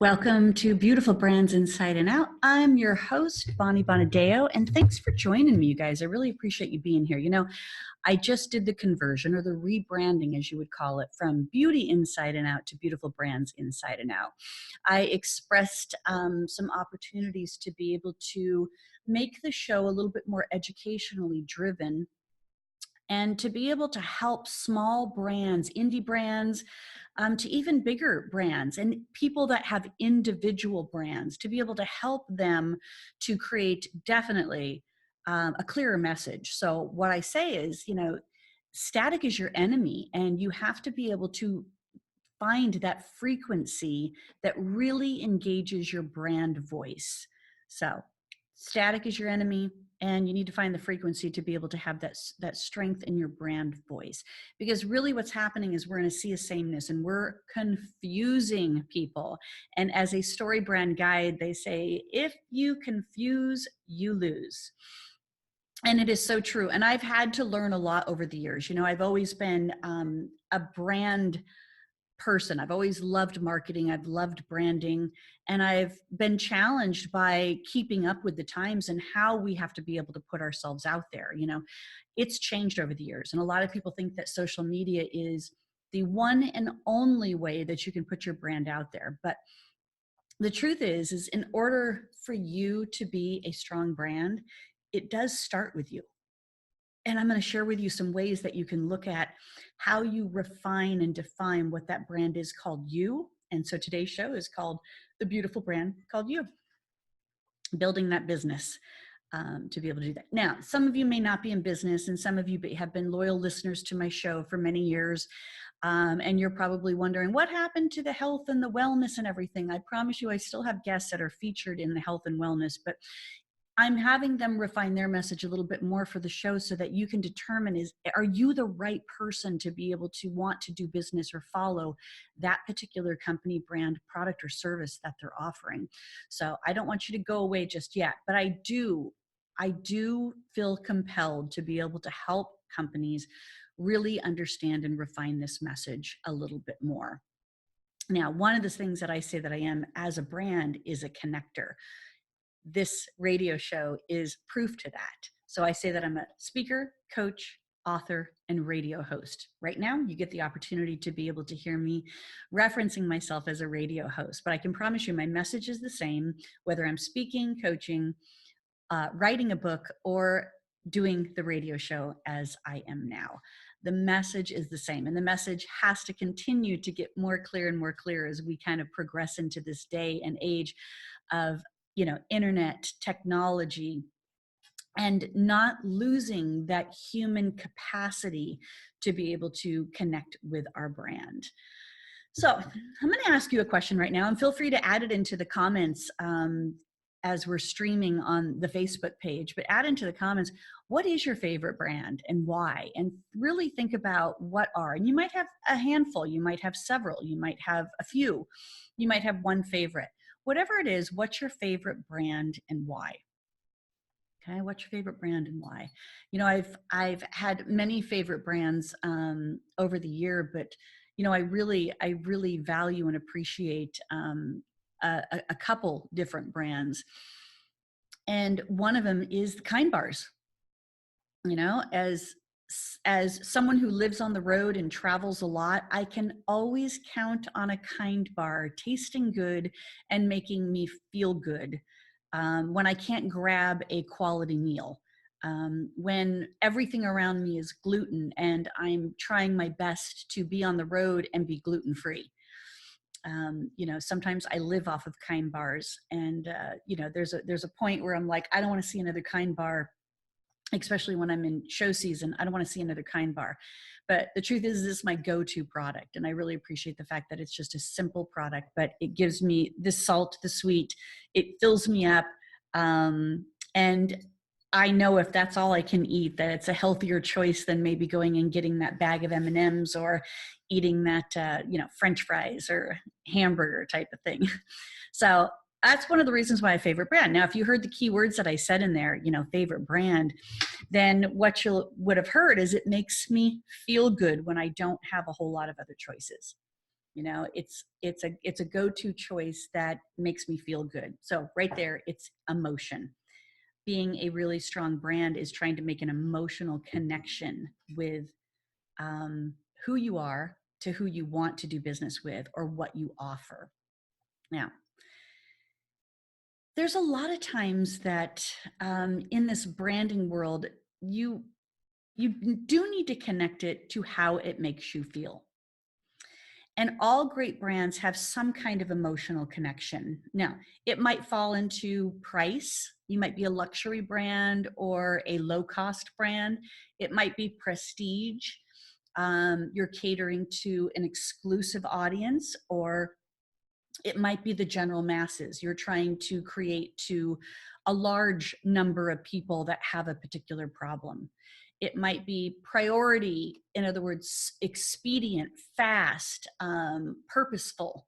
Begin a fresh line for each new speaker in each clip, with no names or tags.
Welcome to Beautiful Brands Inside and Out. I'm your host, Bonnie Bonadeo, and thanks for joining me, you guys. I really appreciate you being here. I just did the conversion, or the rebranding, as you would call it, from Beauty Inside and Out to Beautiful Brands Inside and Out. I expressed some opportunities to be able to make the show a little bit more educationally driven and to be able to help small brands, indie brands, to even bigger brands and people that have individual brands, to be able to help them to create definitely a clearer message. So what I say is, static is your enemy, and you have to be able to find that frequency that really engages your brand voice. So static is your enemy, and you need to find the frequency to be able to have that strength in your brand voice. Because really what's happening is we're in a sea of sameness, and we're confusing people. And as a story brand guide, they say, if you confuse, you lose. And it is so true. And I've had to learn a lot over the years. I've always been a brand person. I've always loved marketing. I've loved branding, and I've been challenged by keeping up with the times and how we have to be able to put ourselves out there. It's changed over the years. And a lot of people think that social media is the one and only way that you can put your brand out there. But the truth is in order for you to be a strong brand, it does start with you. And I'm going to share with you some ways that you can look at how you refine and define what that brand is called you. And so today's show is called The Beautiful Brand Called You. Building that business to be able to do that. Now, some of you may not be in business, and some of you have been loyal listeners to my show for many years. And you're probably wondering what happened to the health and the wellness and everything. I promise you, I still have guests that are featured in the health and wellness, but I'm having them refine their message a little bit more for the show so that you can determine are you the right person to be able to want to do business or follow that particular company, brand, product, or service that they're offering. So I don't want you to go away just yet, but I do feel compelled to be able to help companies really understand and refine this message a little bit more. Now, one of the things that I say that I am as a brand is a connector. This radio show is proof to that. So I say that I'm a speaker, coach, author, and radio host. Right now, you get the opportunity to be able to hear me referencing myself as a radio host, but I can promise you my message is the same, whether I'm speaking, coaching, writing a book, or doing the radio show as I am now. The message is the same, and the message has to continue to get more clear and more clear as we kind of progress into this day and age of internet technology, and not losing that human capacity to be able to connect with our brand. So I'm going to ask you a question right now, and feel free to add it into the comments as we're streaming on the Facebook page, but add into the comments, what is your favorite brand and why? And really think about what are, and you might have a handful, you might have several, you might have a few, you might have one favorite. Whatever it is, what's your favorite brand and why? Okay, what's your favorite brand and why? I've had many favorite brands over the year, but I really value and appreciate a couple different brands, and one of them is the Kind Bars. As someone who lives on the road and travels a lot, I can always count on a Kind Bar tasting good and making me feel good when I can't grab a quality meal. When everything around me is gluten and I'm trying my best to be on the road and be gluten-free. Sometimes I live off of Kind Bars, and there's a point where I'm like, I don't want to see another Kind Bar, especially when I'm in show season. I don't want to see another Kind Bar. But the truth is, this is my go-to product, and I really appreciate the fact that it's just a simple product, but it gives me the salt, the sweet, it fills me up, and I know if that's all I can eat, that it's a healthier choice than maybe going and getting that bag of M&Ms or eating that French fries or hamburger type of thing. So that's one of the reasons why I favorite brand. Now, if you heard the key words that I said in there, favorite brand, then what you would have heard is it makes me feel good when I don't have a whole lot of other choices. It's a go-to choice that makes me feel good. So right there, it's emotion. Being a really strong brand is trying to make an emotional connection with um, who you are to who you want to do business with or what you offer. Now, there's a lot of times that in this branding world, you you do need to connect it to how it makes you feel. And all great brands have some kind of emotional connection. Now, it might fall into price. You might be a luxury brand or a low cost brand. It might be prestige. You're catering to an exclusive audience, or it might be the general masses. You're trying to create to a large number of people that have a particular problem. It might be priority, in other words, expedient, fast, purposeful,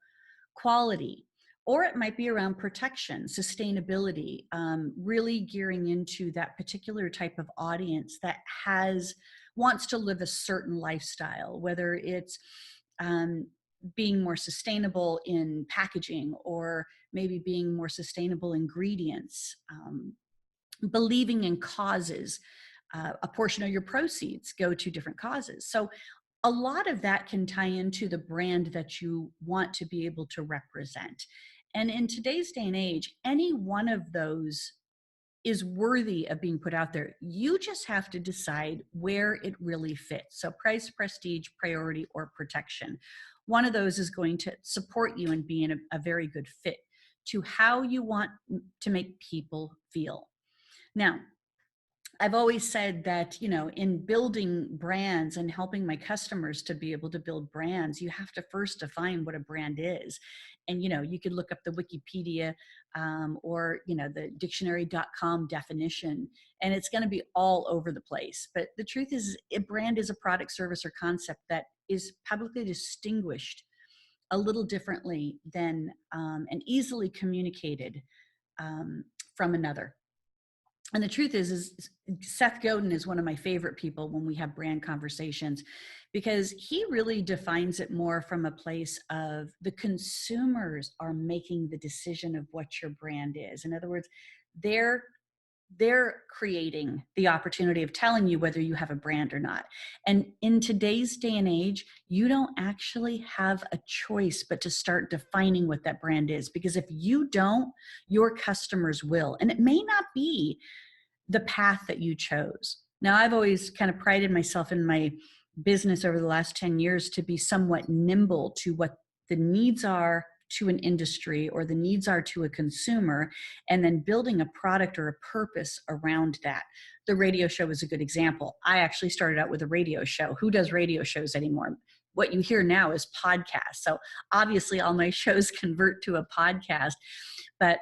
quality. Or it might be around protection, sustainability, really gearing into that particular type of audience that wants to live a certain lifestyle, whether it's um, being more sustainable in packaging, or maybe being more sustainable ingredients, believing in causes. A portion of your proceeds go to different causes. So a lot of that can tie into the brand that you want to be able to represent. And in today's day and age, any one of those is worthy of being put out there. You just have to decide where it really fits. So price, prestige, priority, or protection. One of those is going to support you and be in a very good fit to how you want to make people feel. Now, I've always said that, in building brands and helping my customers to be able to build brands, you have to first define what a brand is. And, you could look up the Wikipedia or, the dictionary.com definition, and it's going to be all over the place. But the truth is, a brand is a product, service, or concept that is publicly distinguished a little differently than and easily communicated from another. And the truth is Seth Godin is one of my favorite people when we have brand conversations, because he really defines it more from a place of the consumers are making the decision of what your brand is. In other words, they're creating the opportunity of telling you whether you have a brand or not. And in today's day and age, you don't actually have a choice but to start defining what that brand is, because if you don't, your customers will. And it may not be the path that you chose. Now, I've always kind of prided myself in my business over the last 10 years to be somewhat nimble to what the needs are to an industry or the needs are to a consumer, and then building a product or a purpose around that. The radio show is a good example. I actually started out with a radio show. Who does radio shows anymore? What you hear now is podcasts. So obviously all my shows convert to a podcast, but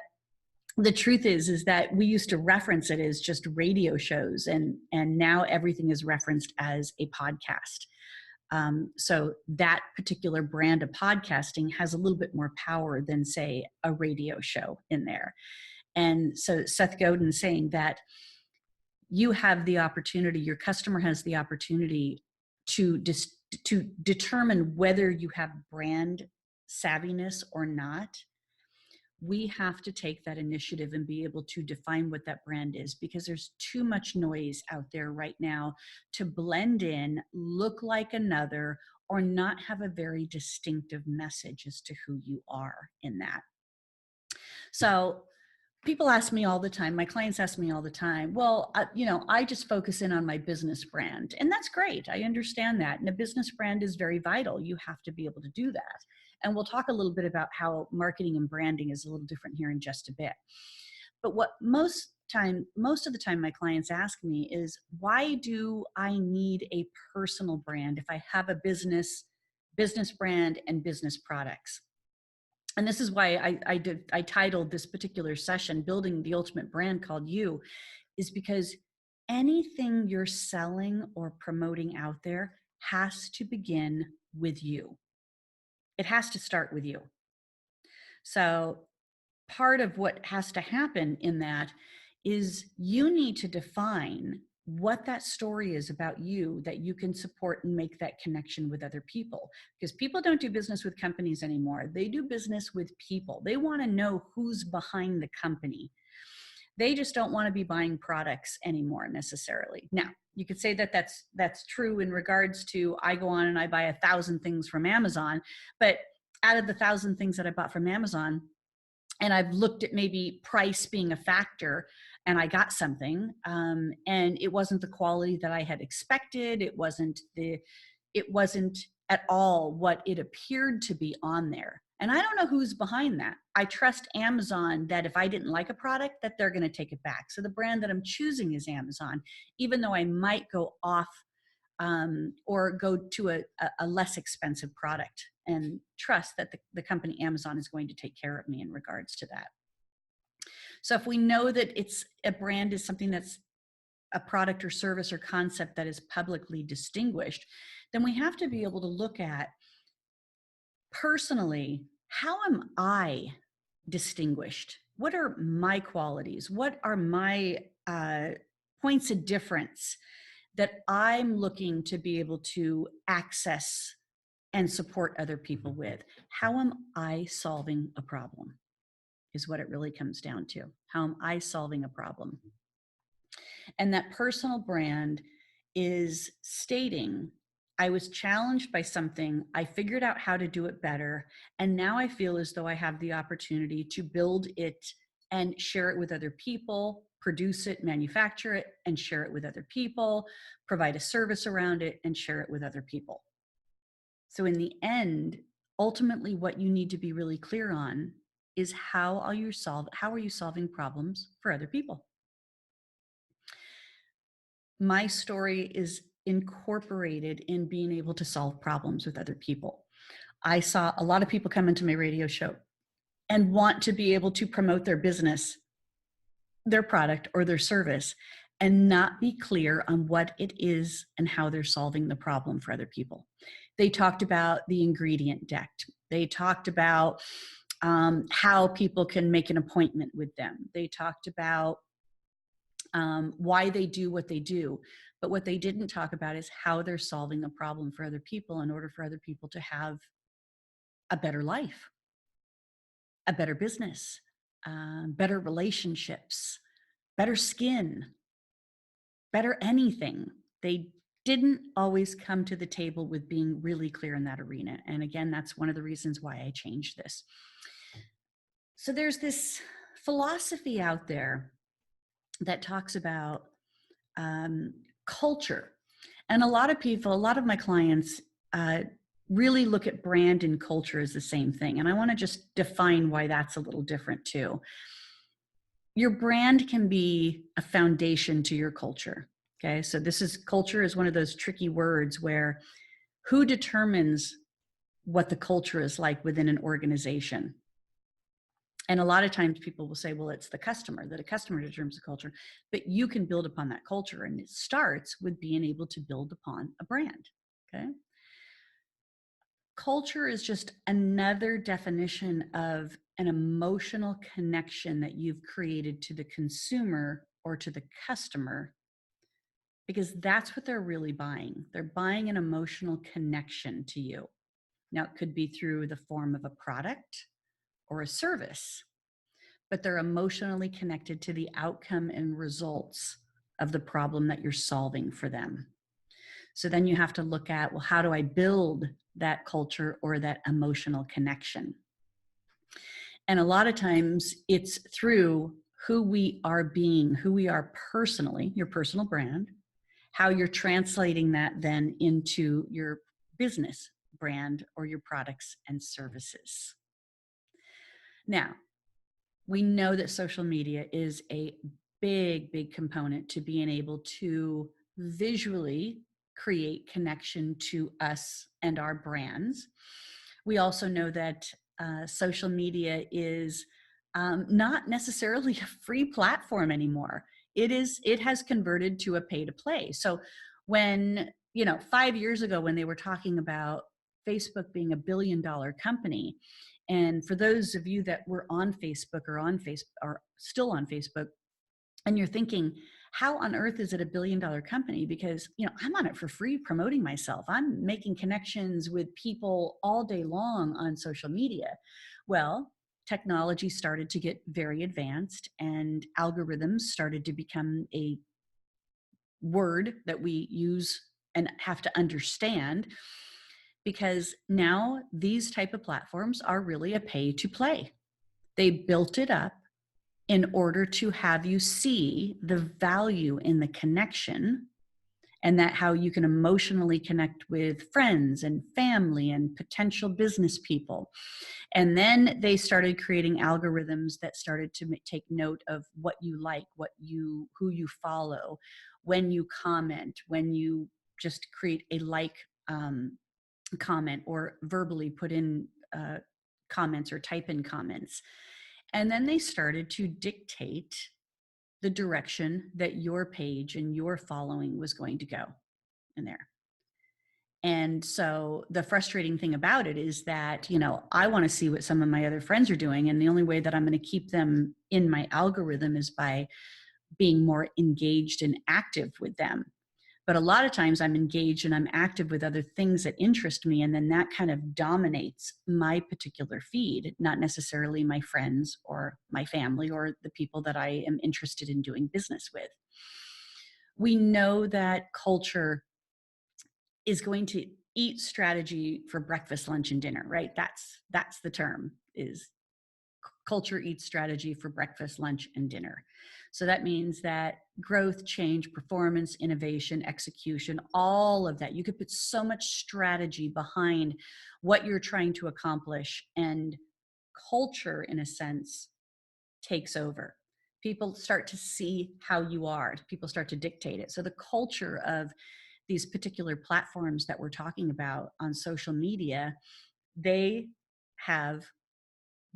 the truth is that we used to reference it as just radio shows, and now everything is referenced as a podcast. So that particular brand of podcasting has a little bit more power than, say, a radio show in there. And so Seth Godin saying that you have the opportunity, your customer has the opportunity to determine whether you have brand savviness or not. We have to take that initiative and be able to define what that brand is, because there's too much noise out there right now to blend in, look like another, or not have a very distinctive message as to who you are in that. So people ask me all the time, my clients ask me all the time, well, I just focus in on my business brand. And that's great. I understand that. And a business brand is very vital. You have to be able to do that. And we'll talk a little bit about how marketing and branding is a little different here in just a bit. But what most of the time my clients ask me is, why do I need a personal brand if I have a business brand and business products? And this is why I titled this particular session Building the Ultimate Brand Called You, is because anything you're selling or promoting out there has to begin with you. It has to start with you. So part of what has to happen in that is you need to define what that story is about you that you can support and make that connection with other people. Because people don't do business with companies anymore. They do business with people. They want to know who's behind the company. They just don't want to be buying products anymore necessarily. Now, you could say that that's true in regards to, I go on and I buy 1,000 things from Amazon, but out of the 1,000 things that I bought from Amazon, and I've looked at maybe price being a factor, and I got something, and it wasn't the quality that I had expected. It wasn't at all what it appeared to be on there. And I don't know who's behind that. I trust Amazon that if I didn't like a product, that they're going to take it back. So the brand that I'm choosing is Amazon, even though I might go off or go to a less expensive product, and trust that the company Amazon is going to take care of me in regards to that. So if we know that it's a brand is something that's a product or service or concept that is publicly distinguished, then we have to be able to look at, personally, how am I distinguished? What are my qualities? What are my points of difference that I'm looking to be able to access and support other people with? How am I solving a problem is what it really comes down to. How am I solving a problem? And that personal brand is stating, I was challenged by something, I figured out how to do it better, and now I feel as though I have the opportunity to build it and share it with other people, produce it, manufacture it, and share it with other people, provide a service around it, and share it with other people. So in the end, ultimately what you need to be really clear on is how are you solving problems for other people? My story is incorporated in being able to solve problems with other people. I saw a lot of people come into my radio show and want to be able to promote their business, their product, or their service, and not be clear on what it is and how they're solving the problem for other people. They talked about the ingredient deck. They talked about how people can make an appointment with them. They talked about why they do what they do. But what they didn't talk about is how they're solving a problem for other people in order for other people to have a better life, a better business, better relationships, better skin, better anything. They didn't always come to the table with being really clear in that arena. And again, that's one of the reasons why I changed this. So there's this philosophy out there that talks about culture. And a lot of my clients really look at brand and culture as the same thing. And I want to just define why that's a little different too. Your brand can be a foundation to your culture. Okay, so culture is one of those tricky words where who determines what the culture is like within an organization? And a lot of times people will say, well, it's the customer, that a customer determines the culture, but you can build upon that culture. And it starts with being able to build upon a brand, okay? Culture is just another definition of an emotional connection that you've created to the consumer or to the customer, because that's what they're really buying. They're buying an emotional connection to you. Now, it could be through the form of a product or a service, but they're emotionally connected to the outcome and results of the problem that you're solving for them. So then you have to look at, well, how do I build that culture or that emotional connection? And a lot of times it's through who we are being, who we are personally, your personal brand, how you're translating that then into your business brand or your products and services. Now, we know that social media is a big component to being able to visually create connection to us and our brands. We also know that social media is not necessarily a free platform anymore. It has converted to a pay to play. So when, 5 years ago, when they were talking about Facebook being $1 billion company, and for those of you that were on Facebook or still on Facebook, and you're thinking, how on earth is it a billion-dollar company? Because, I'm on it for free promoting myself. I'm making connections with people all day long on social media. Well, technology started to get very advanced and algorithms started to become a word that we use and have to understand, because now these type of platforms are really a pay to play. They built it up in order to have you see the value in the connection, and that how you can emotionally connect with friends and family and potential business people. And then they started creating algorithms that started to take note of what you like, who you follow, when you comment, when you just create a comment or verbally put in comments or type in comments. And then they started to dictate the direction that your page and your following was going to go in there. And so the frustrating thing about it is that, I want to see what some of my other friends are doing. And the only way that I'm going to keep them in my algorithm is by being more engaged and active with them. But a lot of times I'm engaged and I'm active with other things that interest me. And then that kind of dominates my particular feed, not necessarily my friends or my family or the people that I am interested in doing business with. We know that culture is going to eat strategy for breakfast, lunch, and dinner, right? That's the term, is culture eats strategy for breakfast, lunch, and dinner. So that means that growth, change, performance, innovation, execution, all of that, you could put so much strategy behind what you're trying to accomplish, and culture, in a sense, takes over. People start to see how you are. People start to dictate it. So the culture of these particular platforms that we're talking about on social media, they have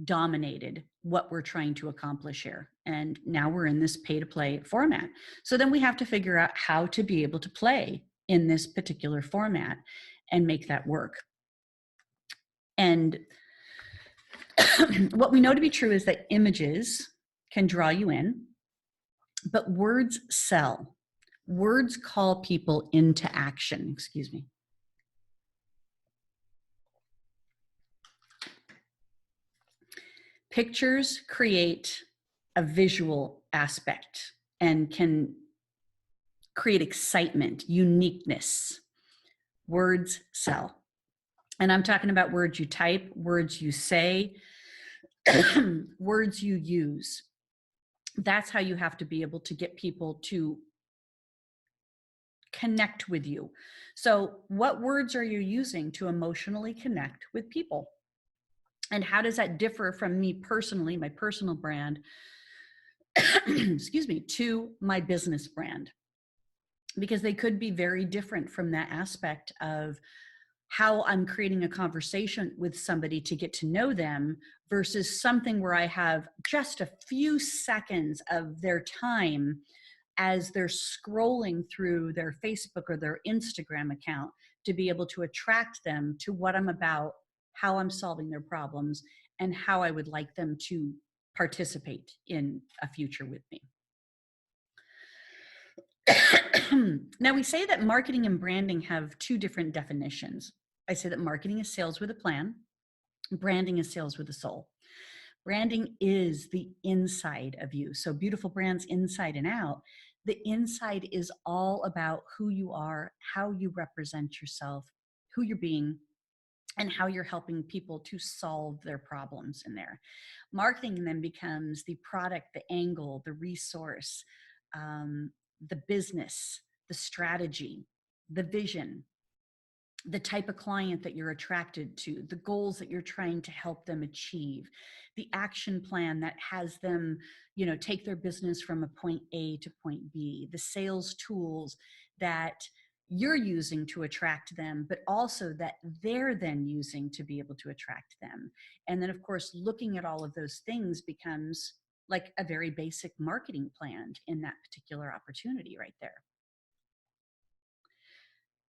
dominated what we're trying to accomplish here. And now we're in this pay to play format. So then we have to figure out how to be able to play in this particular format and make that work. And what we know to be true is that images can draw you in, but words sell. Words call people into action. Excuse me. Pictures create a visual aspect and can create excitement, uniqueness. Words sell. And I'm talking about words you type, words you say, words you use. That's how you have to be able to get people to connect with you. So, what words are you using to emotionally connect with people? And how does that differ from me personally, my personal brand, excuse me, to my business brand? Because they could be very different from that aspect of how I'm creating a conversation with somebody to get to know them versus something where I have just a few seconds of their time as they're scrolling through their Facebook or their Instagram account to be able to attract them to what I'm about, how I'm solving their problems, and how I would like them to participate in a future with me. Now, we say that marketing and branding have two different definitions. I say that marketing is sales with a plan, branding is sales with a soul. Branding is the inside of you. So Beautiful Brands Inside and Out. The inside is all about who you are, how you represent yourself, who you're being, and how you're helping people to solve their problems in there. Marketing then becomes the product, the angle, the resource, the business, the strategy, the vision, the type of client that you're attracted to, the goals that you're trying to help them achieve, the action plan that has them, take their business from a point A to point B, the sales tools that you're using to attract them, but also that they're then using to be able to attract them. And then, of course, looking at all of those things becomes like a very basic marketing plan in that particular opportunity right there.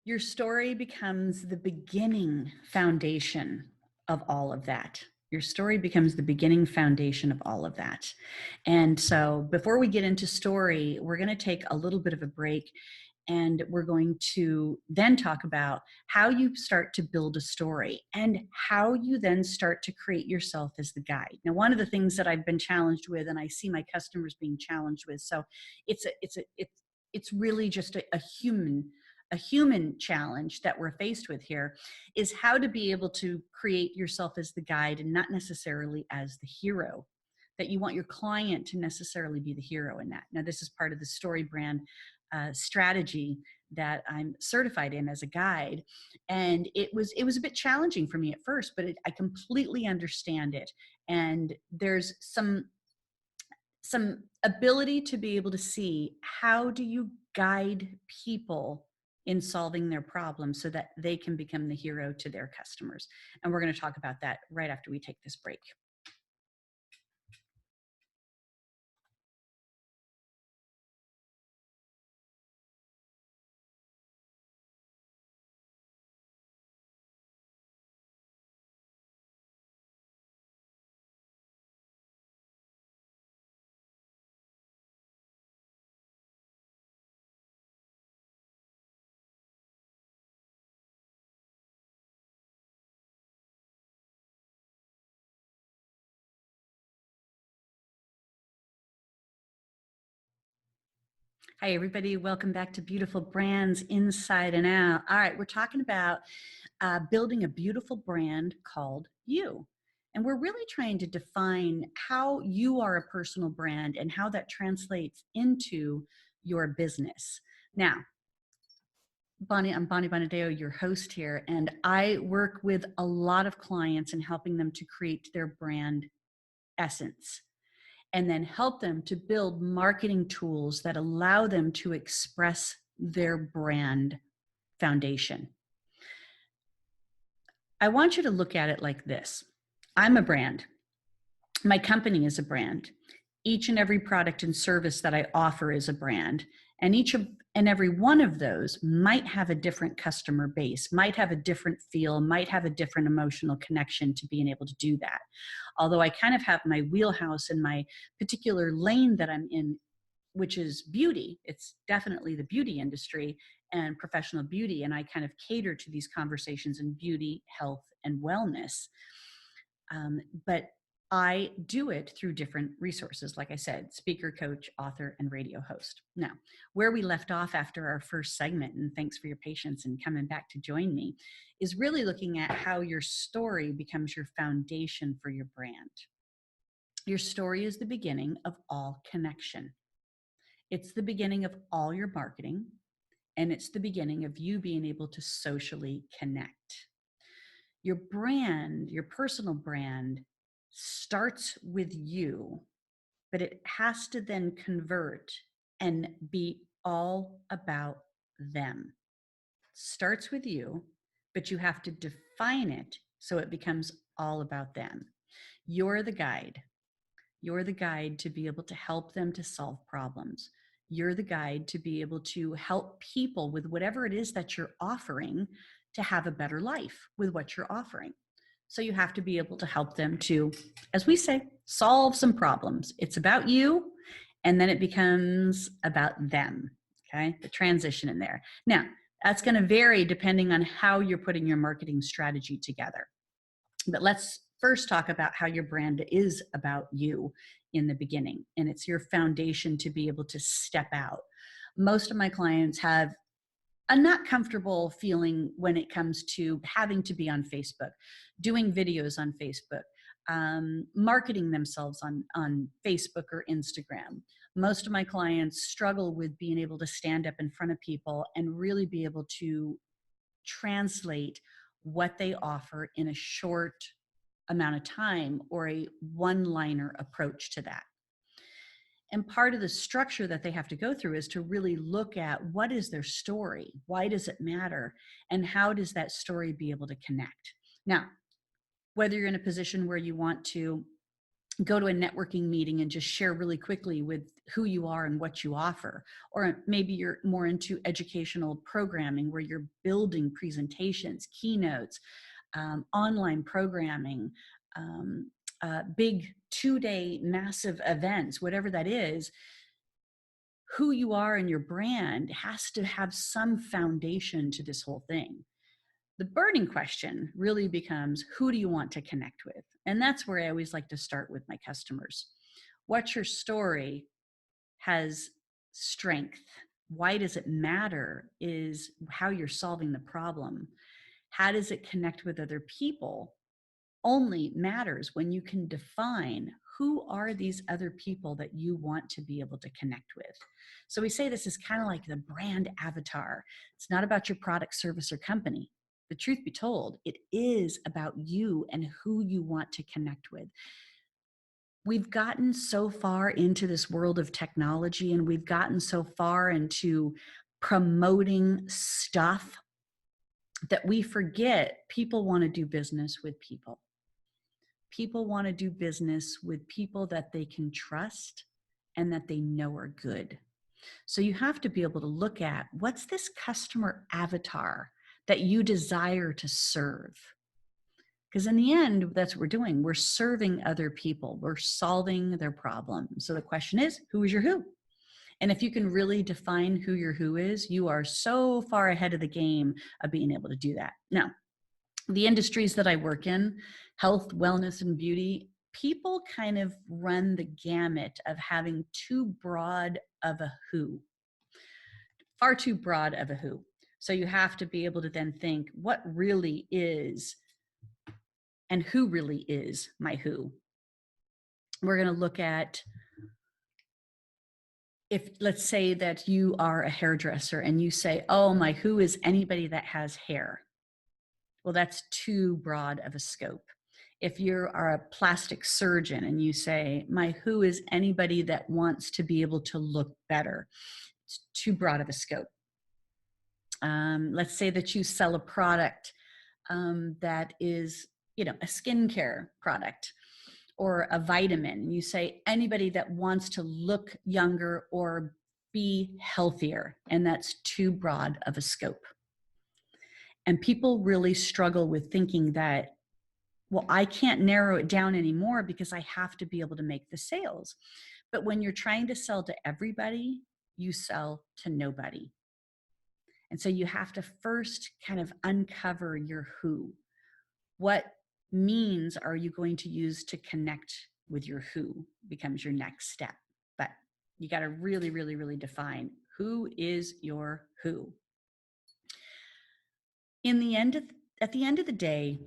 Your story becomes the beginning foundation of all of that. Your story becomes the beginning foundation of all of that. And so before we get into story, we're going to take a little bit of a break, and we're going to then talk about how you start to build a story and how you then start to create yourself as the guide. Now, one of the things that I've been challenged with, and I see my customers being challenged with, so it's really just a human challenge that we're faced with here, is how to be able to create yourself as the guide and not necessarily as the hero, that you want your client to necessarily be the hero in that. Now, this is part of the story brand strategy that I'm certified in as a guide. And it was a bit challenging for me at first, but I completely understand it. And there's some ability to be able to see, how do you guide people in solving their problems so that they can become the hero to their customers. And we're going to talk about that right after we take this break. Hi, everybody. Welcome back to Beautiful Brands Inside and Out. All right, we're talking about building a beautiful brand called you. And we're really trying to define how you are a personal brand and how that translates into your business. Now, I'm Bonnie Bonadeo, your host here, and I work with a lot of clients in helping them to create their brand essence, and then help them to build marketing tools that allow them to express their brand foundation. I want you to look at it like this. I'm a brand. My company is a brand. Each and every product and service that I offer is a brand. And each and every one of those might have a different customer base, might have a different feel, might have a different emotional connection to being able to do that. Although I kind of have my wheelhouse in my particular lane that I'm in, which is beauty. It's definitely the beauty industry and professional beauty. And I kind of cater to these conversations in beauty, health, and wellness. But I do it through different resources, like I said, speaker, coach, author, and radio host. Now, where we left off after our first segment, and thanks for your patience and coming back to join me, is really looking at how your story becomes your foundation for your brand. Your story is the beginning of all connection. It's the beginning of all your marketing, and it's the beginning of you being able to socially connect. Your brand, your personal brand, starts with you, but it has to then convert and be all about them. Starts with you, but you have to define it so it becomes all about them. You're the guide. You're the guide to be able to help them to solve problems. You're the guide to be able to help people with whatever it is that you're offering to have a better life with what you're offering. So you have to be able to help them to, as we say, solve some problems. It's about you, and then it becomes about them. Okay, the transition in there. Now, that's going to vary depending on how you're putting your marketing strategy together. But let's first talk about how your brand is about you in the beginning. And it's your foundation to be able to step out. Most of my clients have a not comfortable feeling when it comes to having to be on Facebook, doing videos on Facebook, marketing themselves on Facebook or Instagram. Most of my clients struggle with being able to stand up in front of people and really be able to translate what they offer in a short amount of time, or a one-liner approach to that. And part of the structure that they have to go through is to really look at, what is their story? Why does it matter? And how does that story be able to connect? Now, whether you're in a position where you want to go to a networking meeting and just share really quickly with who you are and what you offer, or maybe you're more into educational programming where you're building presentations, keynotes, online programming, big 2-day massive events, whatever that is, who you are and your brand has to have some foundation to this whole thing. The burning question really becomes, who do you want to connect with? And that's where I always like to start with my customers. What's your story has strength? Why does it matter is how you're solving the problem. How does it connect with other people? Only matters when you can define who are these other people that you want to be able to connect with. So we say this is kind of like the brand avatar. It's not about your product, service, or company. The truth be told, it is about you and who you want to connect with. We've gotten so far into this world of technology, and we've gotten so far into promoting stuff that we forget people want to do business with people. People want to do business with people that they can trust and that they know are good. So you have to be able to look at, what's this customer avatar that you desire to serve? Because in the end, that's what we're doing. We're serving other people. We're solving their problems. So the question is, who is your who? And if you can really define who your who is, you are so far ahead of the game of being able to do that. Now, the industries that I work in, health, wellness, and beauty, people kind of run the gamut of having too broad of a who, far too broad of a who. So you have to be able to then think, what really is and who really is my who? We're going to look at, if let's say that you are a hairdresser and you say, oh, my who is anybody that has hair. Well, that's too broad of a scope. If you are a plastic surgeon and you say, my who is anybody that wants to be able to look better, it's too broad of a scope. Let's say that you sell a product that is, a skincare product or a vitamin. You say anybody that wants to look younger or be healthier, and that's too broad of a scope. And people really struggle with thinking that, well, I can't narrow it down anymore because I have to be able to make the sales. But when you're trying to sell to everybody, you sell to nobody. And so you have to first kind of uncover your who. What means are you going to use to connect with your who becomes your next step. But you got to really, really, really define who is your who. At the end of the day,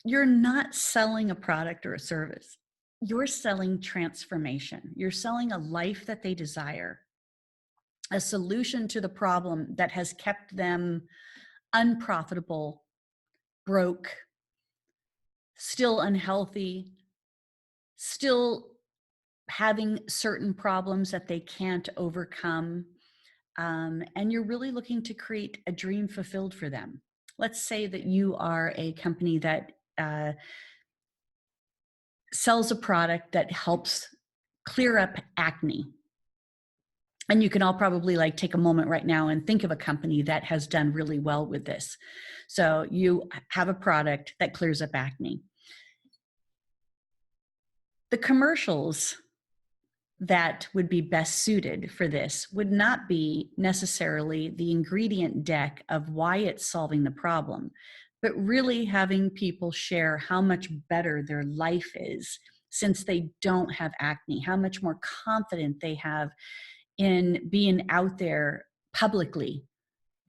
you're not selling a product or a service. You're selling transformation. You're selling a life that they desire, a solution to the problem that has kept them unprofitable, broke, still unhealthy, still having certain problems that they can't overcome. And you're really looking to create a dream fulfilled for them. Let's say that you are a company that sells a product that helps clear up acne. And you can all probably take a moment right now and think of a company that has done really well with this. So you have a product that clears up acne. The commercials that would be best suited for this would not be necessarily the ingredient deck of why it's solving the problem, but really having people share how much better their life is since they don't have acne, how much more confident they have in being out there publicly,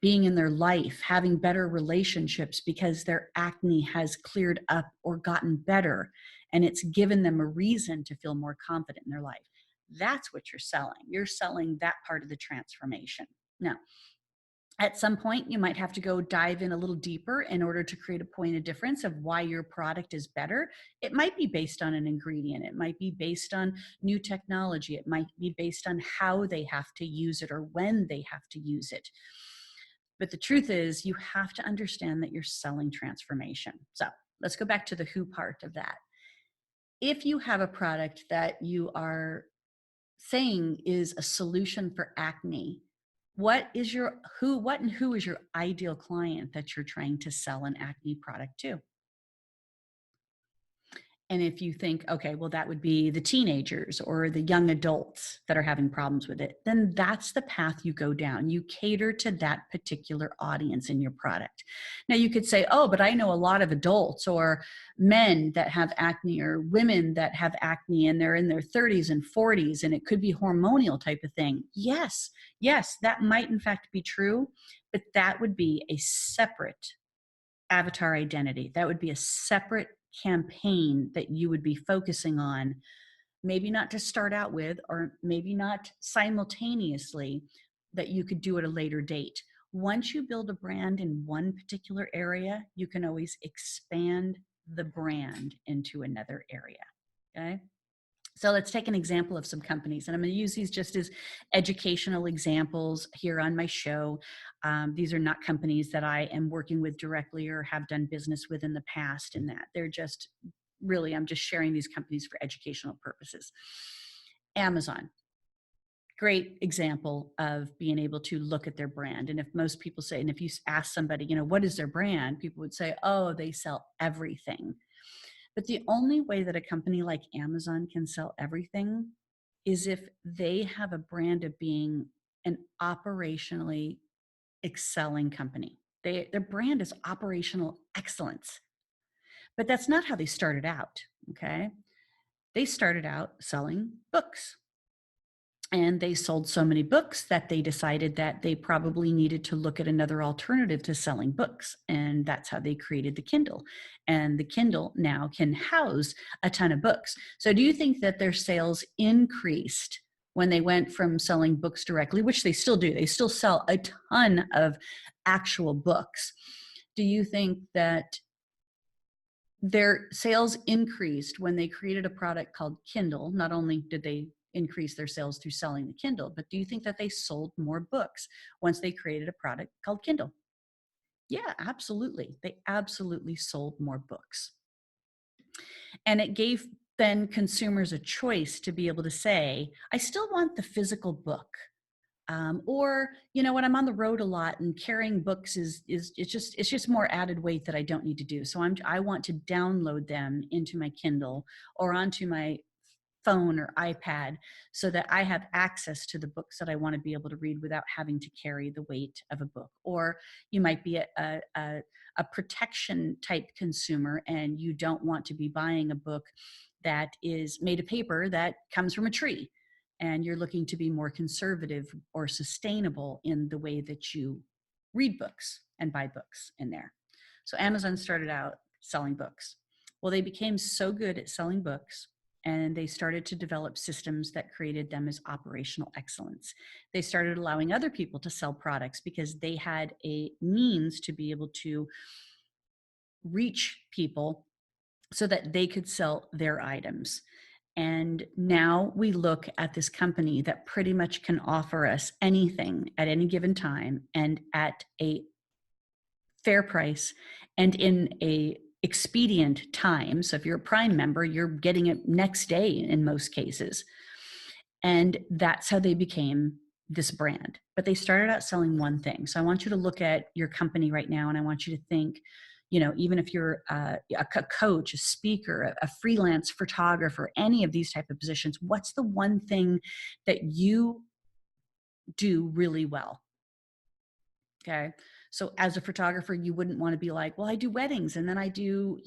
being in their life, having better relationships because their acne has cleared up or gotten better, and it's given them a reason to feel more confident in their life. That's what you're selling. You're selling that part of the transformation. Now, at some point, you might have to go dive in a little deeper in order to create a point of difference of why your product is better. It might be based on an ingredient. It might be based on new technology. It might be based on how they have to use it or when they have to use it. But the truth is, you have to understand that you're selling transformation. So let's go back to the who part of that. If you have a product that you are saying is a solution for acne, what and who is your ideal client that you're trying to sell an acne product to? And if you think, okay, well, that would be the teenagers or the young adults that are having problems with it, then that's the path you go down. You cater to that particular audience in your product. Now, you could say, oh, but I know a lot of adults or men that have acne or women that have acne and they're in their 30s and 40s, and it could be hormonal type of thing. Yes, yes, that might in fact be true, but that would be a separate avatar identity. That would be a separate campaign that you would be focusing on, maybe not to start out with, or maybe not simultaneously, that you could do at a later date. Once you build a brand in one particular area, you can always expand the brand into another area. Okay. So let's take an example of some companies, and I'm going to use these just as educational examples here on my show. These are not companies that I am working with directly or have done business with in the past, and that they're just really, I'm just sharing these companies for educational purposes. Amazon, great example of being able to look at their brand. And if most people say, and if you ask somebody, what is their brand? People would say, oh, they sell everything. But the only way that a company like Amazon can sell everything is if they have a brand of being an operationally excelling company. Their brand is operational excellence. But that's not how they started out, okay? They started out selling books. And they sold so many books that they decided that they probably needed to look at another alternative to selling books. And that's how they created the Kindle. And the Kindle now can house a ton of books. So do you think that their sales increased when they went from selling books directly, which they still do? They still sell a ton of actual books. Do you think that their sales increased when they created a product called Kindle? Not only did they increase their sales through selling the Kindle, but do you think that they sold more books once they created a product called Kindle? Yeah, absolutely. They absolutely sold more books. And it gave then consumers a choice to be able to say, I still want the physical book. Or when I'm on the road a lot and carrying books is it's just more added weight that I don't need to do. So I want to download them into my Kindle or onto my phone or iPad so that I have access to the books that I want to be able to read without having to carry the weight of a book. Or you might be a protection type consumer and you don't want to be buying a book that is made of paper that comes from a tree, and you're looking to be more conservative or sustainable in the way that you read books and buy books in there. So Amazon started out selling books. Well, they became so good at selling books, and they started to develop systems that created them as operational excellence. They started allowing other people to sell products because they had a means to be able to reach people so that they could sell their items. And now we look at this company that pretty much can offer us anything at any given time and at a fair price and in a expedient time. So if you're a Prime member, you're getting it next day in most cases. And that's how they became this brand. But they started out selling one thing. So I want you to look at your company right now, and I want you to think, even if you're a coach, a speaker, a freelance photographer, any of these type of positions, what's the one thing that you do really well? Okay. So as a photographer, you wouldn't want to be like, well, I do weddings and then I do,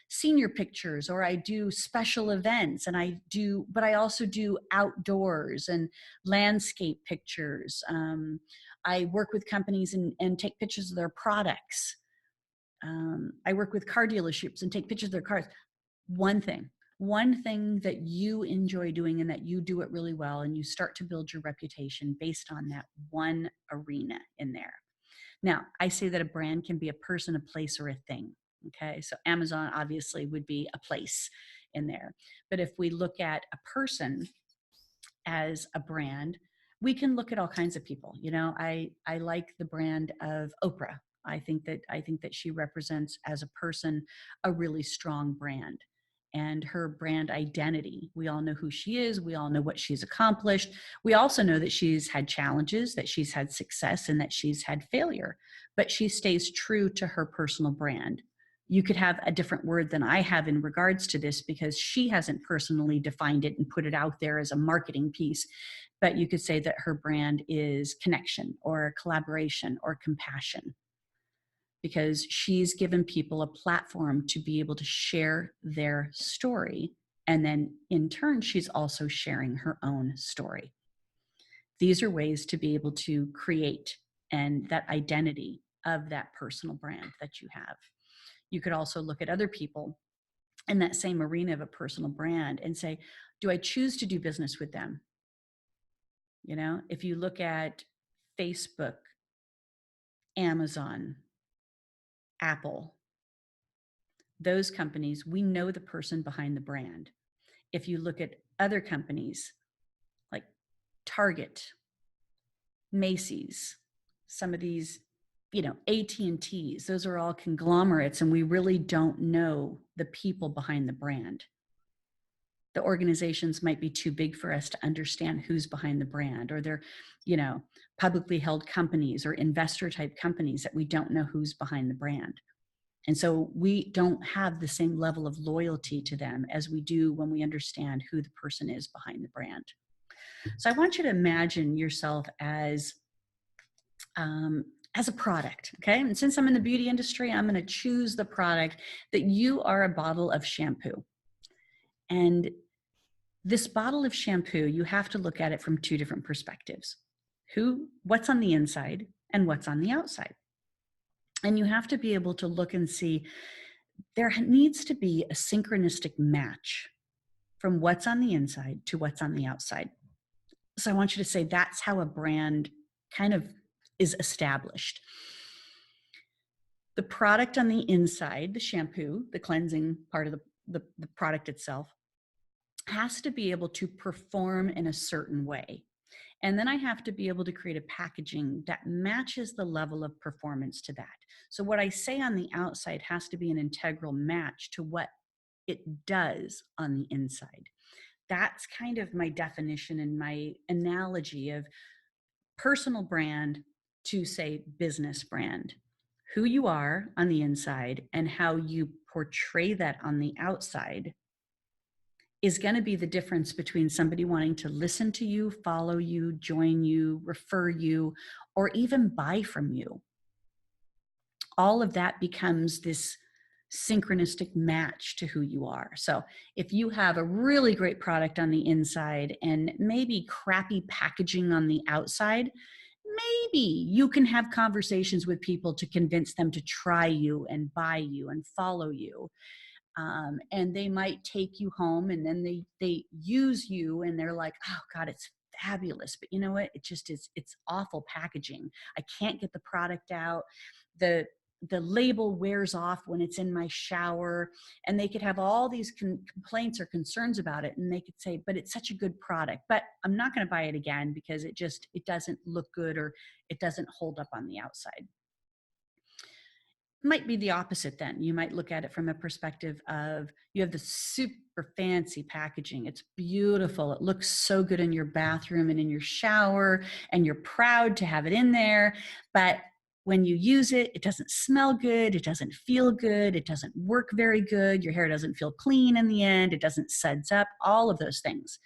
senior pictures, or I do special events, but I also do outdoors and landscape pictures. I work with companies and take pictures of their products. I work with car dealerships and take pictures of their cars. One thing that you enjoy doing and that you do it really well, and you start to build your reputation based on that one arena in there. Now, I say that a brand can be a person, a place, or a thing. Okay, so Amazon obviously would be a place in there. But if we look at a person as a brand, we can look at all kinds of people. I like the brand of Oprah. I think that she represents as a person a really strong brand, and her brand identity. We all know who she is. We all know what she's accomplished. We also know that she's had challenges, that she's had success, and that she's had failure, but she stays true to her personal brand. You could have a different word than I have in regards to this because she hasn't personally defined it and put it out there as a marketing piece. But you could say that her brand is connection or collaboration or compassion, because she's given people a platform to be able to share their story. And then in turn, she's also sharing her own story. These are ways to be able to create and that identity of that personal brand that you have. You could also look at other people in that same arena of a personal brand and say, do I choose to do business with them? You know, if you look at Facebook, Amazon, Apple, those companies, we know the person behind the brand. If you look at other companies like Target, Macy's, some of these, you know, AT&Ts, those are all conglomerates, and we really don't know the people behind the brand. The organizations might be too big for us to understand who's behind the brand, or they're, you know, publicly held companies or investor type companies that we don't know who's behind the brand. And so we don't have the same level of loyalty to them as we do when we understand who the person is behind the brand. So I want you to imagine yourself as a product, okay? And since I'm in the beauty industry, I'm going to choose the product that you are a bottle of shampoo. And this bottle of shampoo, you have to look at it from two different perspectives. What's on the inside and what's on the outside. And you have to be able to look and see, there needs to be a synchronistic match from what's on the inside to what's on the outside. So I want you to say that's how a brand kind of is established. The product on the inside, the shampoo, the cleansing part of the product itself, has to be able to perform in a certain way. And then I have to be able to create a packaging that matches the level of performance to that. So what I say on the outside has to be an integral match to what it does on the inside. That's kind of my definition and my analogy of personal brand to, say, business brand. Who you are on the inside and how you portray that on the outside is going to be the difference between somebody wanting to listen to you, follow you, join you, refer you, or even buy from you. All of that becomes this synchronistic match to who you are. So if you have a really great product on the inside and maybe crappy packaging on the outside, maybe you can have conversations with people to convince them to try you and buy you and follow you. And they might take you home and then they use you and they're like, oh God, it's fabulous. But you know what? It just is, it's awful packaging. I can't get the product out. The label wears off when it's in my shower, and they could have all these complaints or concerns about it. And they could say, but it's such a good product, but I'm not going to buy it again because it doesn't look good or it doesn't hold up on the outside. Might be the opposite then. You might look at it from a perspective of you have the super fancy packaging. It's beautiful. It looks so good in your bathroom and in your shower, and you're proud to have it in there. But when you use it, it doesn't smell good. It doesn't feel good. It doesn't work very good. Your hair doesn't feel clean in the end. It doesn't suds up, all of those things.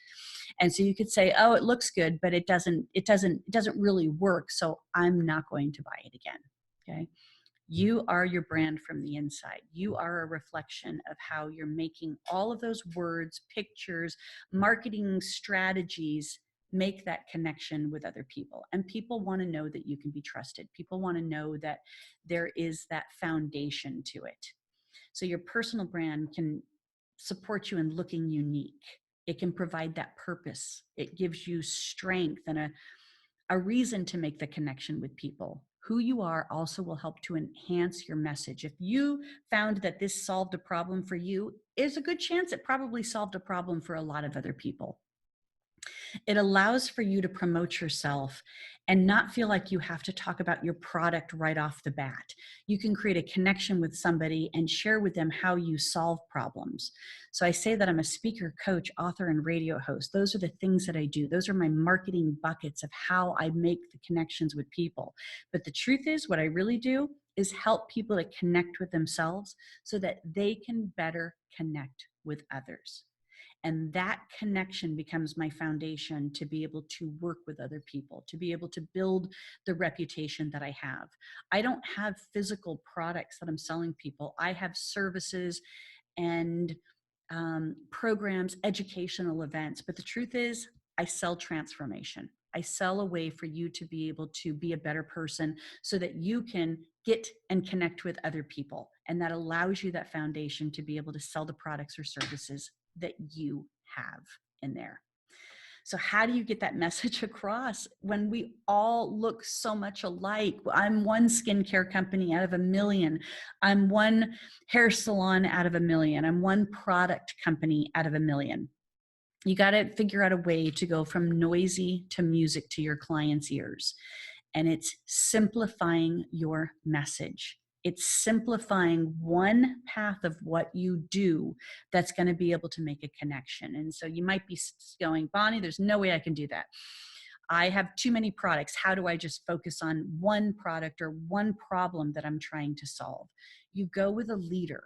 And so you could say, oh, it looks good, but it doesn't really work. So I'm not going to buy it again. Okay. You are your brand from the inside. You are a reflection of how you're making all of those words, pictures, marketing strategies make that connection with other people. And people want to know that you can be trusted. People want to know that there is that foundation to it. So your personal brand can support you in looking unique. It can provide that purpose. It gives you strength and a reason to make the connection with people. Who you are also will help to enhance your message. If you found that this solved a problem for you, there's a good chance it probably solved a problem for a lot of other people. It allows for you to promote yourself and not feel like you have to talk about your product right off the bat. You can create a connection with somebody and share with them how you solve problems. So I say that I'm a speaker, coach, author, and radio host. Those are the things that I do. Those are my marketing buckets of how I make the connections with people. But the truth is, what I really do is help people to connect with themselves so that they can better connect with others. And that connection becomes my foundation to be able to work with other people, to be able to build the reputation that I have. I don't have physical products that I'm selling people. I have services and programs, educational events. But the truth is, I sell transformation. I sell a way for you to be able to be a better person so that you can get and connect with other people. And that allows you that foundation to be able to sell the products or services that you have in there. So how do you get that message across when we all look so much alike? I'm one skincare company out of a million. I'm one hair salon out of a million. I'm one product company out of a million. You got to figure out a way to go from noisy to music to your clients' ears. And it's simplifying your message. It's simplifying one path of what you do that's going to be able to make a connection. And so you might be going, Bonnie, there's no way I can do that. I have too many products. How do I just focus on one product or one problem that I'm trying to solve? You go with a leader.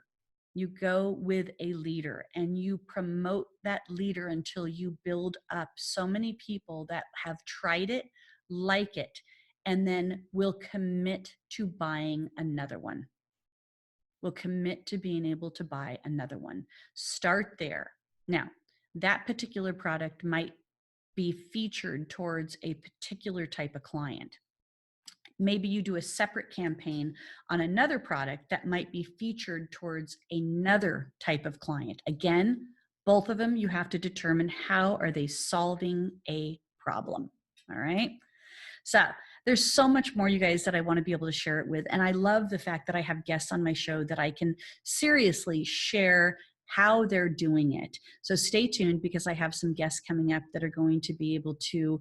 You go with a leader and you promote that leader until you build up so many people that have tried it, like it, and then will commit to buying another one. Will commit to being able to buy another one. Start there. Now, that particular product might be featured towards a particular type of client. Maybe you do a separate campaign on another product that might be featured towards another type of client. Again, both of them, you have to determine how are they solving a problem. All right. So there's so much more, you guys, that I want to be able to share it with. And I love the fact that I have guests on my show that I can seriously share how they're doing it. So stay tuned because I have some guests coming up that are going to be able to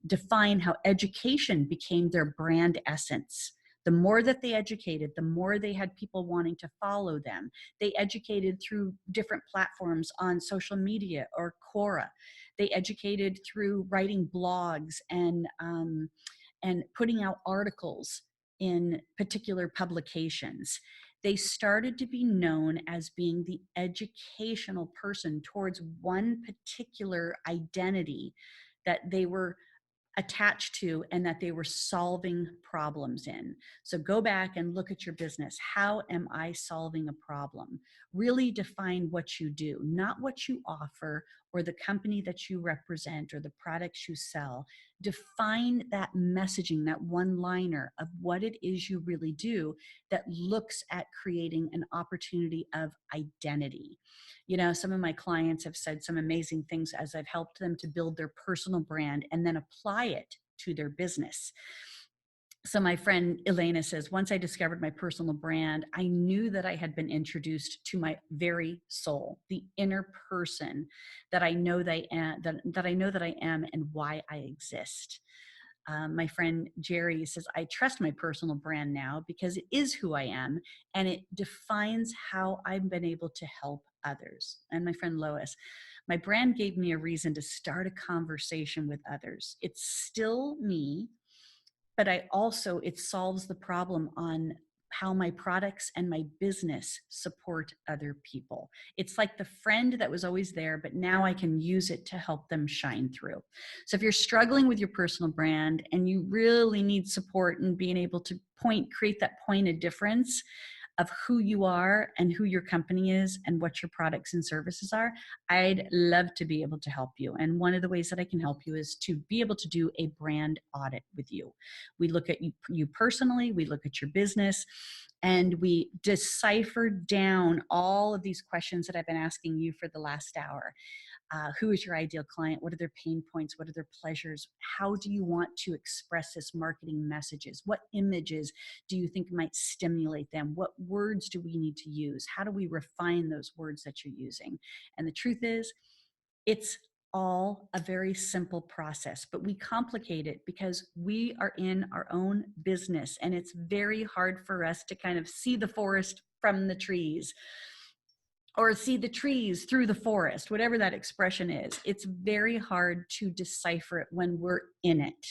define how education became their brand essence. The more that they educated, the more they had people wanting to follow them. They educated through different platforms on social media or Quora. They educated through writing blogs and putting out articles in particular publications. They started to be known as being the educational person towards one particular identity that they were attached to and that they were solving problems in. So go back and look at your business. How am I solving a problem? Really define what you do, not what you offer or the company that you represent or the products you sell. Define that messaging, that one-liner of what it is you really do that looks at creating an opportunity of identity. You know, some of my clients have said some amazing things as I've helped them to build their personal brand and then apply it to their business. So my friend Elena says, once I discovered my personal brand, I knew that I had been introduced to my very soul, the inner person that I know that I am, that I know that I am and why I exist. My friend Jerry says, I trust my personal brand now because it is who I am and it defines how I've been able to help others. And my friend Lois, my brand gave me a reason to start a conversation with others. It's still me, but it solves the problem on how my products and my business support other people. It's like the friend that was always there, but now I can use it to help them shine through. So if you're struggling with your personal brand and you really need support in being able to create that point of difference of who you are and who your company is and what your products and services are, I'd love to be able to help you. And one of the ways that I can help you is to be able to do a brand audit with you. We look at you personally, we look at your business, and we decipher down all of these questions that I've been asking you for the last hour. Who is your ideal client? What are their pain points? What are their pleasures? How do you want to express this marketing messages? What images do you think might stimulate them? What words do we need to use? How do we refine those words that you're using? And the truth is, it's all a very simple process, but we complicate it because we are in our own business and it's very hard for us to kind of see the forest from the trees. or see the trees through the forest, whatever that expression is. It's very hard to decipher it when we're in it.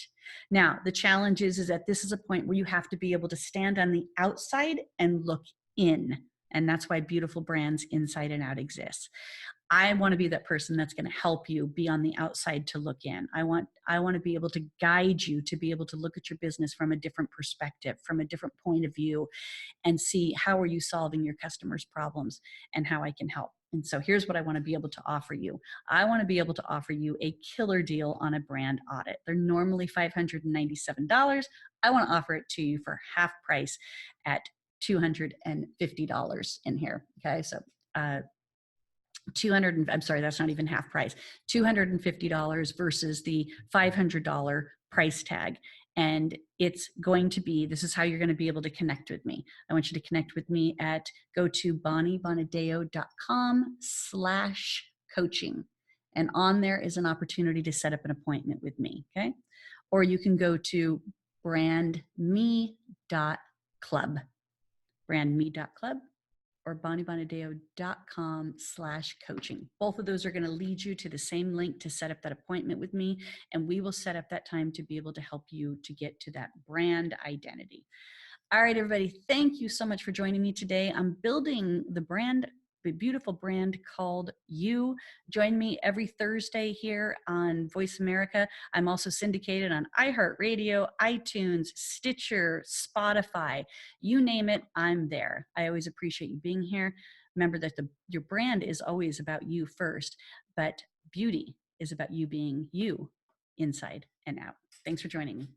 Now, the challenge is that this is a point where you have to be able to stand on the outside and look in. And that's why Beautiful Brands Inside and Out exists. I want to be that person that's going to help you be on the outside to look in. I want to be able to guide you to be able to look at your business from a different perspective, from a different point of view, and see how are you solving your customers' problems and how I can help. And so here's what I want to be able to offer you. I want to be able to offer you a killer deal on a brand audit. They're normally $597. I want to offer it to you for half price at $250 in here. Okay, so 200, I'm sorry, that's not even half price, $250 versus the $500 price tag. And it's going to be, this is how you're going to be able to connect with me. I want you to connect with me at, go to bonniebonadeo.com/coaching. And on there is an opportunity to set up an appointment with me, okay? Or you can go to brandme.club, brandme.club, or bonniebonadeo.com/coaching. Both of those are going to lead you to the same link to set up that appointment with me, and we will set up that time to be able to help you to get to that brand identity. All right, everybody, thank you so much for joining me today. I'm building the beautiful brand called You. Join me every Thursday here on Voice America. I'm also syndicated on iHeartRadio, iTunes, Stitcher, Spotify, you name it, I'm there. I always appreciate you being here. Remember that your brand is always about you first, but beauty is about you being you inside and out. Thanks for joining me.